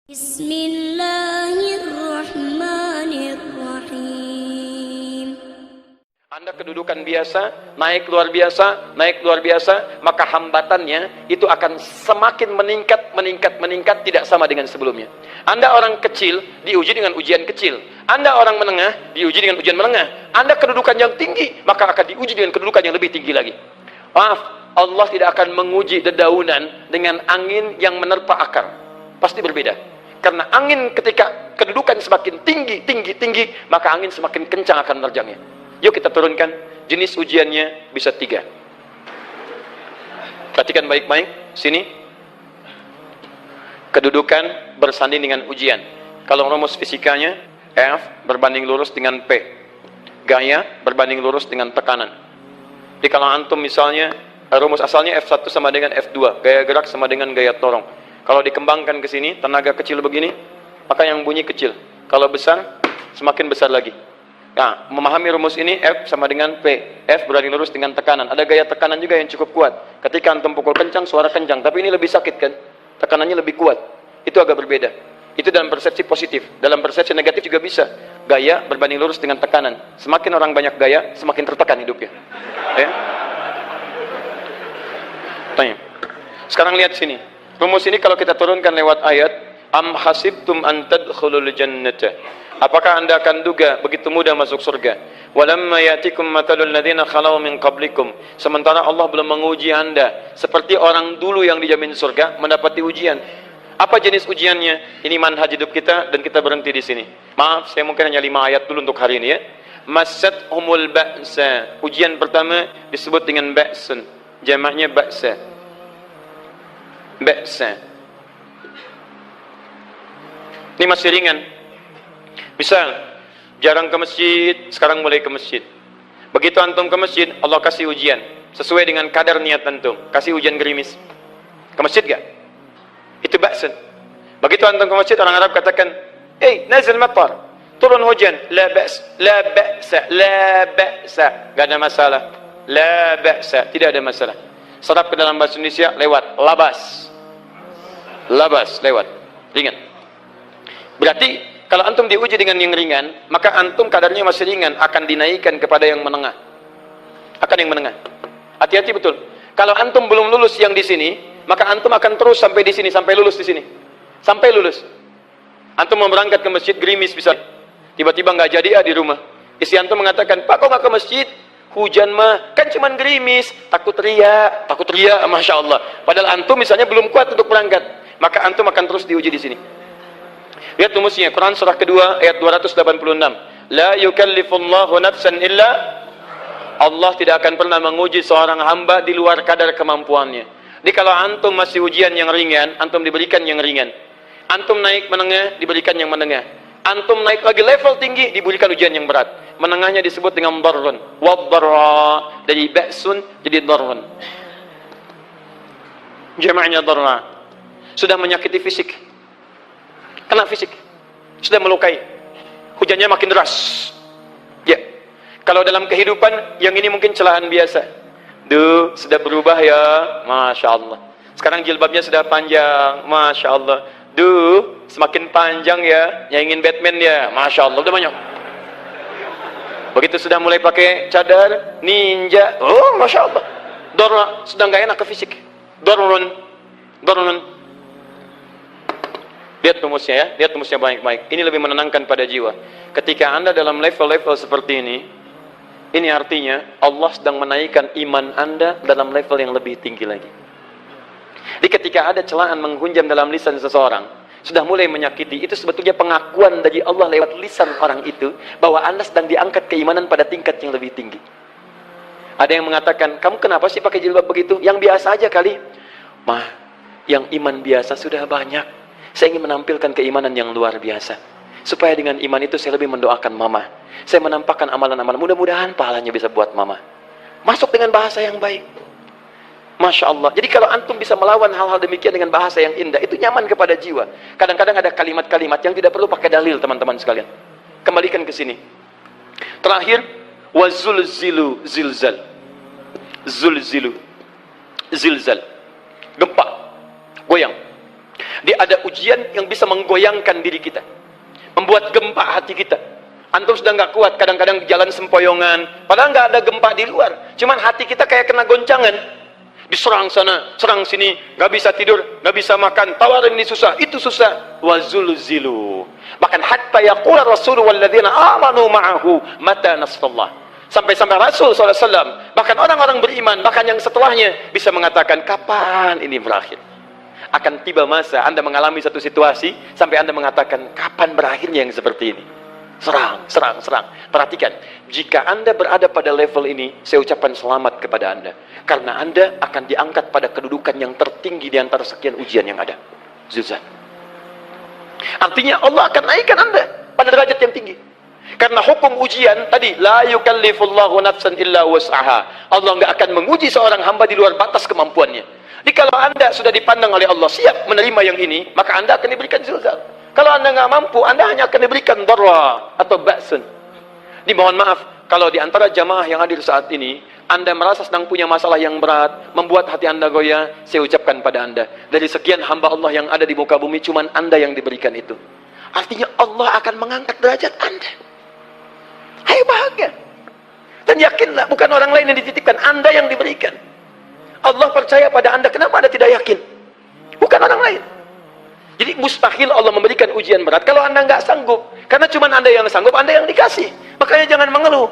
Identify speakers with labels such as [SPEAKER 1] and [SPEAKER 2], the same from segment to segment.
[SPEAKER 1] Bismillahirrahmanirrahim.
[SPEAKER 2] Anda kedudukan biasa, naik luar biasa, maka hambatannya itu akan semakin meningkat, tidak sama dengan sebelumnya. Anda orang kecil, diuji dengan ujian kecil. Anda orang menengah, diuji dengan ujian menengah. Anda kedudukan yang tinggi, maka akan diuji dengan kedudukan yang lebih tinggi lagi. Maaf, Allah tidak akan menguji dedaunan dengan angin yang menerpa akar. Pasti berbeda. Karena angin ketika kedudukan semakin tinggi, maka angin semakin kencang akan menerjangnya. Yuk kita turunkan, jenis ujiannya bisa 3. Perhatikan baik-baik, sini. Kedudukan bersanding dengan ujian. Kalau rumus fisikanya, F berbanding lurus dengan P. Gaya berbanding lurus dengan tekanan. Jadi kalau antum misalnya, rumus asalnya F1 sama dengan F2. Gaya gerak sama dengan gaya torong. Kalau dikembangkan ke sini, tenaga kecil begini, maka yang bunyi kecil. Kalau besar, semakin besar lagi. Nah, memahami rumus ini, F sama dengan P. F berbanding lurus dengan tekanan. Ada gaya tekanan juga yang cukup kuat. Ketika antum pukul kencang, suara kencang. Tapi ini lebih sakit kan? Tekanannya lebih kuat. Itu agak berbeda. Itu dalam persepsi positif. Dalam persepsi negatif juga bisa. Gaya berbanding lurus dengan tekanan. Semakin orang banyak gaya, semakin tertekan hidupnya. Ya? Tanya. Sekarang lihat sini. Rumus ini kalau kita turunkan lewat ayat, am hasibtum an tadkhulul jannata. Apakah Anda akan duga begitu mudah masuk surga? Walamma ya'tikum matalul ladzina khalau min qablikum. Sementara Allah belum menguji Anda seperti orang dulu yang dijamin surga mendapati ujian. Apa jenis ujiannya? Ini manhaj hidup kita dan kita berhenti di sini. Maaf, saya mungkin hanya 5 ayat dulu untuk hari ini ya. Massatuhumul ba'sa. Ujian pertama disebut dengan ba'sun. Jamaknya ba'sa. Ba'sa. Ini masih ringan. Misal, jarang ke masjid, sekarang mulai ke masjid. Begitu antum ke masjid, Allah kasih ujian. Sesuai dengan kadar niat antum. Kasih ujian gerimis. Ke masjid gak? Itu ba'sun. Begitu antum ke masjid, orang Arab katakan, nazil matar. Turun hujan. La ba'sa. Gak ada masalah. La ba'sa. Tidak ada masalah. Serap ke dalam bahasa Indonesia, lewat. Labas, lewat. Ringan. Berarti, kalau antum diuji dengan yang ringan, maka antum kadarnya masih ringan, akan dinaikkan kepada yang menengah. Akan yang menengah. Hati-hati betul. Kalau antum belum lulus yang di sini, maka antum akan terus sampai di sini, sampai lulus di sini. Sampai lulus. Antum mau berangkat ke masjid, gerimis bisa. Tiba-tiba nggak jadi di rumah. Istri antum mengatakan, Pak kok nggak ke masjid? Hujan mah, kan cuman gerimis. Takut ria, Masya Allah. Padahal antum misalnya belum kuat untuk berangkat. Maka antum akan terus diuji di sini. Lihat rumusnya, Quran surah kedua ayat 286. La yukallifullahu nafsan illa. Allah tidak akan pernah menguji seorang hamba di luar kadar kemampuannya. Jadi kalau antum masih ujian yang ringan, antum diberikan yang ringan. Antum naik menengah, diberikan yang menengah. Antum naik lagi level tinggi, diberikan ujian yang berat. Menengahnya disebut dengan darrun. Waddarra. Dari ba'sun jadi darrun. Jama'nya darra. Sudah menyakiti fisik. Kena fisik. Sudah melukai. Hujannya makin deras. Ya. Kalau dalam kehidupan, yang ini mungkin celaan biasa. Duh, sudah berubah ya. Masya Allah. Sekarang jilbabnya sudah panjang. Masya Allah. Duh, semakin panjang ya. Yang ingin Batman ya. Masya Allah. Udah banyak. Begitu sudah mulai pakai cadar, ninja. Oh, Masya Allah. Dorra. Sudah nggak enak ke fisik. Dorrun. Lihat rumusnya ya, lihat rumusnya baik-baik. Ini lebih menenangkan pada jiwa. Ketika Anda dalam level-level seperti ini artinya Allah sedang menaikkan iman Anda dalam level yang lebih tinggi lagi. Jadi ketika ada celaan menghunjam dalam lisan seseorang, sudah mulai menyakiti, itu sebetulnya pengakuan dari Allah lewat lisan orang itu, bahwa Anda sedang diangkat keimanan pada tingkat yang lebih tinggi. Ada yang mengatakan, kamu kenapa sih pakai jilbab begitu? Yang biasa aja kali. Mah, yang iman biasa sudah banyak. Saya ingin menampilkan keimanan yang luar biasa. Supaya dengan iman itu saya lebih mendoakan mama. Saya menampakkan amalan-amalan. Mudah-mudahan pahalanya bisa buat mama. Masuk dengan bahasa yang baik. Masya Allah. Jadi kalau antum bisa melawan hal-hal demikian dengan bahasa yang indah, itu nyaman kepada jiwa. Kadang-kadang ada kalimat-kalimat yang tidak perlu pakai dalil, teman-teman sekalian. Kembalikan ke sini. Terakhir, wazulzilu zilzal. Zulzilu. Zilzal. Gempa. Goyang. Dia ada ujian yang bisa menggoyangkan diri kita, membuat gempa hati kita. Antum sudah nggak kuat, kadang-kadang jalan sempoyongan, padahal nggak ada gempa di luar, cuman hati kita kayak kena goncangan, diserang sana, serang sini, nggak bisa tidur, nggak bisa makan, tawarin ini susah, itu susah. Wazulzilu, bahkan hatta yaqula Rasulullah walladzina amanu ma'ahu mata nasrullah. Sampai-sampai Rasul SAW, bahkan orang-orang beriman, bahkan yang setelahnya bisa mengatakan, kapan ini berakhir? Akan tiba masa Anda mengalami satu situasi sampai Anda mengatakan, kapan berakhirnya yang seperti ini? Serang, serang, serang. Perhatikan, jika Anda berada pada level ini, saya ucapkan selamat kepada Anda. Karena Anda akan diangkat pada kedudukan yang tertinggi di antara sekian ujian yang ada. Zuzan. Artinya Allah akan naikkan Anda pada derajat yang tinggi. Karena hukum ujian tadi, la yukallifullahu nafsan illa wus'aha. Allah nggak akan menguji seorang hamba di luar batas kemampuannya. Jadi kalau Anda sudah dipandang oleh Allah siap menerima yang ini, maka Anda akan diberikan zilzal. Kalau Anda nggak mampu, Anda hanya akan diberikan darra atau ba'sun. Dimohon maaf, kalau di antara jamaah yang hadir saat ini, Anda merasa sedang punya masalah yang berat, membuat hati Anda goyah, saya ucapkan pada Anda, dari sekian hamba Allah yang ada di muka bumi, cuman Anda yang diberikan itu. Artinya Allah akan mengangkat derajat Anda. Ayo bahagia. Dan yakinlah, bukan orang lain yang dititipkan, Anda yang diberikan. Allah percaya pada Anda, kenapa Anda tidak yakin? Bukan orang lain. Jadi mustahil Allah memberikan ujian berat kalau Anda nggak sanggup. Karena cuma Anda yang sanggup, Anda yang dikasih. Makanya jangan mengeluh.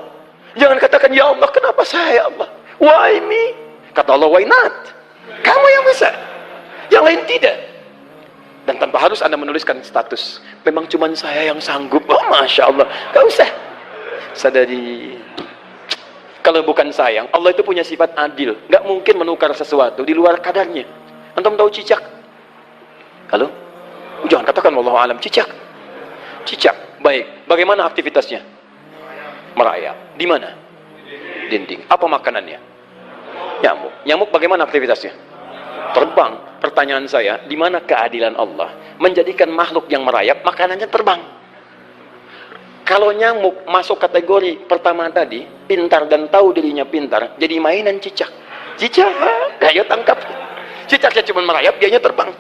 [SPEAKER 2] Jangan katakan, ya Allah, kenapa saya, ya Allah? Why me? Kata Allah, why not? Kamu yang bisa. Yang lain tidak. Dan tanpa harus Anda menuliskan status. Memang cuma saya yang sanggup. Oh, Masya Allah. Gak usah. Sadari. Kalau bukan sayang, Allah itu punya sifat adil. Nggak mungkin menukar sesuatu di luar kadarnya. Antum tahu cicak? Halo? Jangan katakan wallahu alam, cicak. Cicak, baik. Bagaimana aktivitasnya? Merayap. Di mana? Dinding. Apa makanannya? Nyamuk. Nyamuk bagaimana aktivitasnya? Terbang. Pertanyaan saya, di mana keadilan Allah menjadikan makhluk yang merayap makanannya terbang? Kalau nyamuk masuk kategori pertama tadi, pintar dan tahu dirinya pintar, jadi mainan cicak. Cicak, ayo tangkap. Cicaknya cuma merayap, dianya terbang.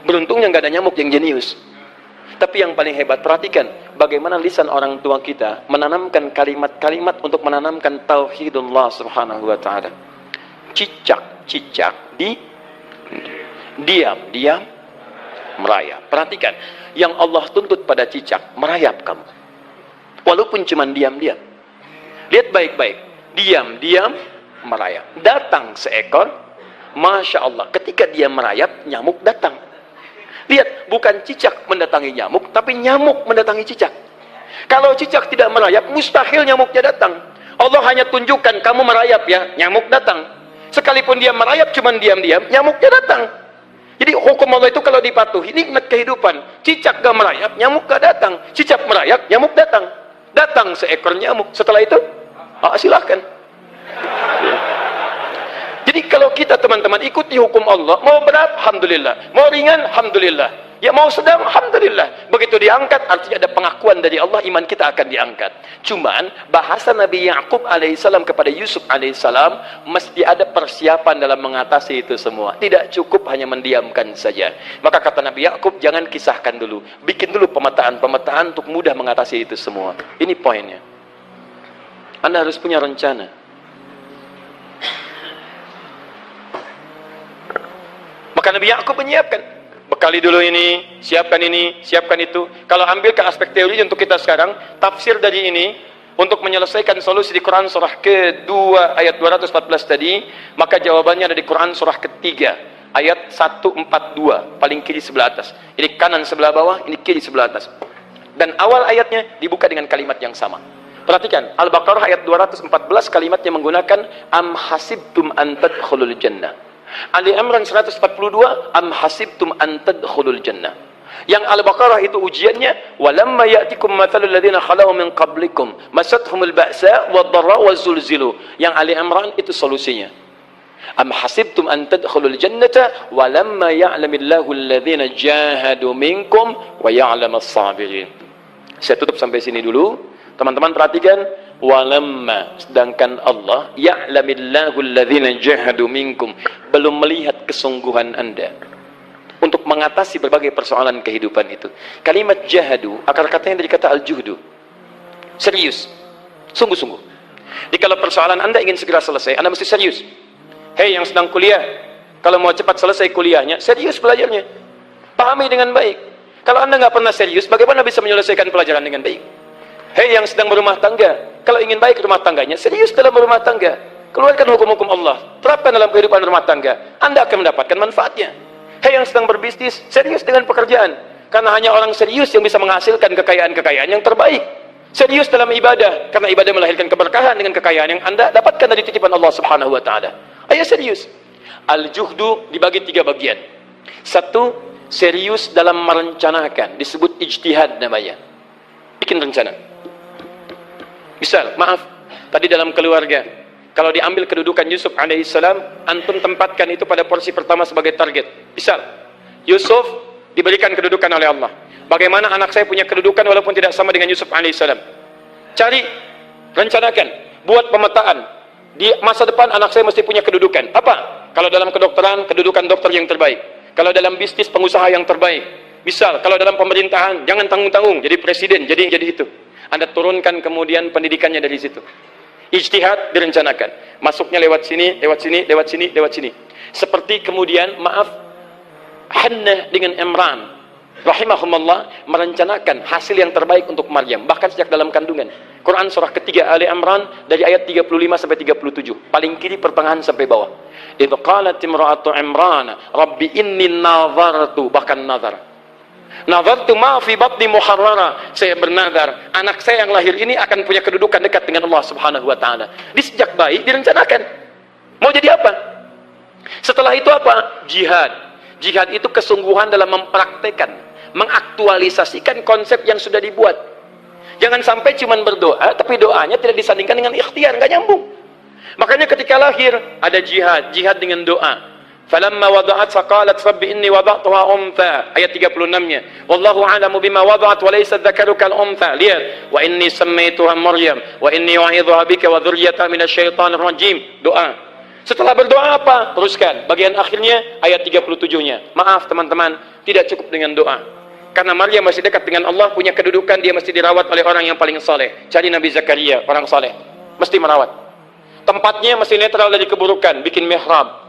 [SPEAKER 2] Beruntungnya nggak ada nyamuk yang jenius. Tapi yang paling hebat, perhatikan bagaimana lisan orang tua kita menanamkan kalimat-kalimat untuk menanamkan tauhidullah subhanahu wa ta'ala. Cicak, cicak, diam, merayap. Perhatikan, yang Allah tuntut pada cicak, merayap kamu. Walaupun cuma diam-diam. Lihat baik-baik, diam, merayap. Datang seekor, Masya Allah, ketika dia merayap, nyamuk datang. Lihat, bukan cicak mendatangi nyamuk, tapi nyamuk mendatangi cicak. Kalau cicak tidak merayap, mustahil nyamuknya datang. Allah hanya tunjukkan, kamu merayap ya, nyamuk datang. Sekalipun dia merayap, cuman diam-diam, nyamuknya datang. Jadi hukum Allah itu kalau dipatuhi, nikmat kehidupan. Cicak gak merayap, nyamuk gak datang. Cicak merayap, nyamuk datang. Datang seekor nyamuk. Setelah itu, silahkan. Jadi kalau kita teman-teman ikuti hukum Allah, mau berat, alhamdulillah. Mau ringan, alhamdulillah. Ya mau sedang, alhamdulillah. Begitu diangkat, artinya ada pengakuan dari Allah, iman kita akan diangkat. Cuman, bahasa Nabi Ya'qub alaihissalam kepada Yusuf alaihissalam, mesti ada persiapan dalam mengatasi itu semua. Tidak cukup hanya mendiamkan saja. Maka kata Nabi Ya'qub, jangan kisahkan dulu. Bikin dulu pemetaan-pemetaan untuk mudah mengatasi itu semua. Ini poinnya. Anda harus punya rencana. Maka Nabi Ya'qub menyiapkan, bekali dulu ini, siapkan itu. Kalau ambil ke aspek teori untuk kita sekarang, tafsir dari ini untuk menyelesaikan solusi di Quran surah kedua ayat 214 tadi, maka jawabannya ada di Quran surah ketiga ayat 142, paling kiri sebelah atas. Ini kanan sebelah bawah, ini kiri sebelah atas. Dan awal ayatnya dibuka dengan kalimat yang sama. Perhatikan, Al-Baqarah ayat 214 kalimatnya menggunakan am hasibtum an tadkhulul jannah. Ali Imran 142 am hasibtum an tadkhulul jannah. Yang Al-Baqarah itu ujiannya walamma ya'tikum mathalul ladzina khalau min qablikum masathumul ba'sa wad-dharra wazulzilu. Yang Ali Imran itu solusinya. Am hasibtum an tadkhulul jannata walamma ya'lamillahu alladzina jahadu minkum wa ya'lamas sabirin. Saya tutup sampai sini dulu. Teman-teman perhatikan, walamma, sedangkan Allah ya'lamillahu alladzina jahadu minkum, belum melihat kesungguhan Anda. untuk mengatasi berbagai persoalan kehidupan itu. Kalimat jahadu, akar katanya dari kata al-juhdu. Serius, sungguh-sungguh. Jadi kalau persoalan Anda ingin segera selesai, Anda mesti serius. Hei yang sedang kuliah, kalau mau cepat selesai kuliahnya, serius belajarnya. Pahami dengan baik. Kalau Anda nggak pernah serius, bagaimana bisa menyelesaikan pelajaran dengan baik? Hei yang sedang berumah tangga, kalau ingin baik rumah tangganya, serius dalam berumah tangga. Keluarkan hukum-hukum Allah, terapkan dalam kehidupan rumah tangga. Anda akan mendapatkan manfaatnya. Hei yang sedang berbisnis, serius dengan pekerjaan. Karena hanya orang serius yang bisa menghasilkan kekayaan-kekayaan yang terbaik. Serius dalam ibadah, karena ibadah melahirkan keberkahan dengan kekayaan yang Anda dapatkan dari titipan Allah Subhanahu wa taala. Ayo serius. Al-juhdu dibagi 3 bagian. 1, serius dalam merencanakan, disebut ijtihad namanya. Bikin rencana. Misal, maaf, tadi dalam keluarga, kalau diambil kedudukan Yusuf alaihissalam, antum tempatkan itu pada porsi pertama sebagai target. Misal, Yusuf diberikan kedudukan oleh Allah. Bagaimana anak saya punya kedudukan walaupun tidak sama dengan Yusuf alaihissalam? Cari, rencanakan, buat pemetaan. Di masa depan anak saya mesti punya kedudukan. Apa? Kalau dalam kedokteran, kedudukan dokter yang terbaik. Kalau dalam bisnis, pengusaha yang terbaik. Misal, kalau dalam pemerintahan, jangan tanggung-tanggung, jadi presiden, jadi itu. Anda turunkan kemudian pendidikannya dari situ. Ijtihad direncanakan. Masuknya lewat sini, lewat sini, lewat sini, lewat sini. Seperti kemudian, maaf, Hannah dengan Imran rahimahumullah merencanakan hasil yang terbaik untuk Maryam, bahkan sejak dalam kandungan. Quran surah ketiga Ali Imran dari ayat 35 sampai 37, paling kiri pertengahan sampai bawah. Idh qalat imra'atu Imran rabbi inni nazartu, bahkan nazartu ma fi batni muharrara, saya bernazar anak saya yang lahir ini akan punya kedudukan dekat dengan Allah Subhanahu wa taala. Di sejak bayi direncanakan mau jadi apa. Setelah itu apa? Jihad itu kesungguhan dalam mempraktekkan, mengaktualisasikan konsep yang sudah dibuat. Jangan sampai cuma berdoa, tapi doanya tidak disandingkan dengan ikhtiar, nggak nyambung. Makanya ketika lahir, ada jihad dengan doa. Falamma wada'at faqalat rabbi inni wada'tuha untha, ayat 36-nya. Wallahu a'lamu bima wada'at wa laysa dzakaru kal untha. Lihat, wa inni sammaituha Maryam wa inni u'idzuha bika wa dzurriyyataha minasyaitonir rajim. Doa. Setelah berdoa apa? Teruskan. Bagian akhirnya ayat 37-nya. Maaf teman-teman, tidak cukup dengan doa. Karena Maryam masih dekat dengan Allah, punya kedudukan, dia mesti dirawat oleh orang yang paling saleh. Cari Nabi Zakaria, orang saleh. Mesti merawat. Tempatnya mesti netral dari keburukan, bikin mihrab.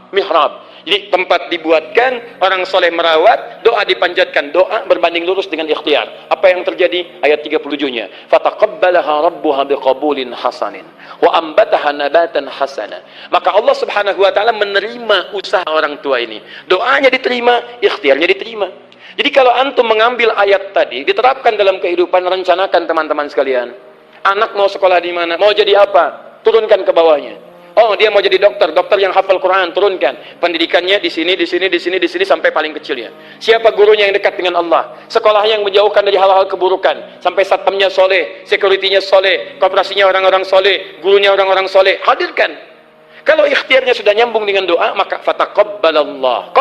[SPEAKER 2] Jadi tempat dibuatkan, orang soleh merawat, doa dipanjatkan, doa berbanding lurus dengan ikhtiar. Apa yang terjadi? Ayat 37-nya. Fataqabbalaha rabbuha biqabulin hasanin wa ambataha nabatan hasana. Maka Allah Subhanahu wa taala menerima usaha orang tua ini. Doanya diterima, ikhtiarnya diterima. Jadi kalau antum mengambil ayat tadi, diterapkan dalam kehidupan, rencanakan teman-teman sekalian. Anak mau sekolah di mana? Mau jadi apa? Turunkan ke bawahnya. Oh, dia mau jadi dokter yang hafal Quran, turunkan. Pendidikannya di sini sampai paling kecilnya. Siapa gurunya yang dekat dengan Allah? Sekolahnya yang menjauhkan dari hal-hal keburukan. Sampai satpamnya soleh, securitynya soleh, kooperasinya orang-orang soleh, gurunya orang-orang soleh. Hadirkan. Kalau ikhtiarnya sudah nyambung dengan doa, maka fataqabbalallah.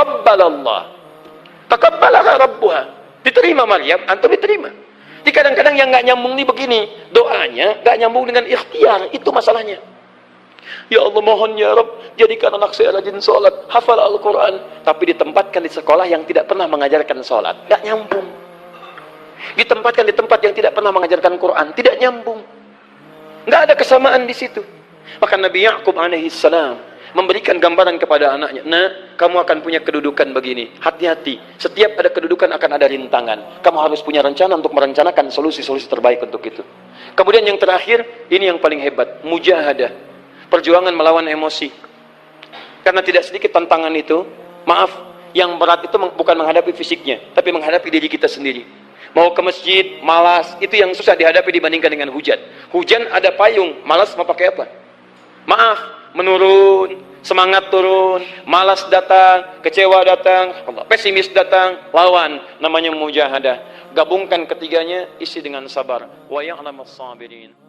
[SPEAKER 2] Taqabbalaha rabbuha. Diterima Maryam, antum diterima. Jadi kadang-kadang yang nggak nyambung nih begini, doanya nggak nyambung dengan ikhtiar, itu masalahnya. Ya Allah mohon ya Rabb, jadikan anak saya rajin sholat, hafal Al-Quran, tapi ditempatkan di sekolah yang tidak pernah mengajarkan sholat, nggak nyambung. Ditempatkan di tempat yang tidak pernah mengajarkan Quran, tidak nyambung. Nggak ada kesamaan di situ. Maka Nabi Ya'qub alaihissalam memberikan gambaran kepada anaknya, nah, kamu akan punya kedudukan begini, hati-hati, setiap ada kedudukan akan ada rintangan, kamu harus punya rencana untuk merencanakan solusi-solusi terbaik untuk itu. Kemudian yang terakhir, ini yang paling hebat, mujahadah, perjuangan melawan emosi. Karena tidak sedikit tantangan itu, maaf, yang berat itu bukan menghadapi fisiknya, tapi menghadapi diri kita sendiri. Mau ke masjid, malas, itu yang susah dihadapi dibandingkan dengan hujan. Hujan ada payung, malas mau pakai apa? Maaf, menurun, semangat turun, malas datang, kecewa datang, pesimis datang, lawan, namanya mujahadah. Gabungkan ketiganya, isi dengan sabar. Wa ya'lamus sabirin.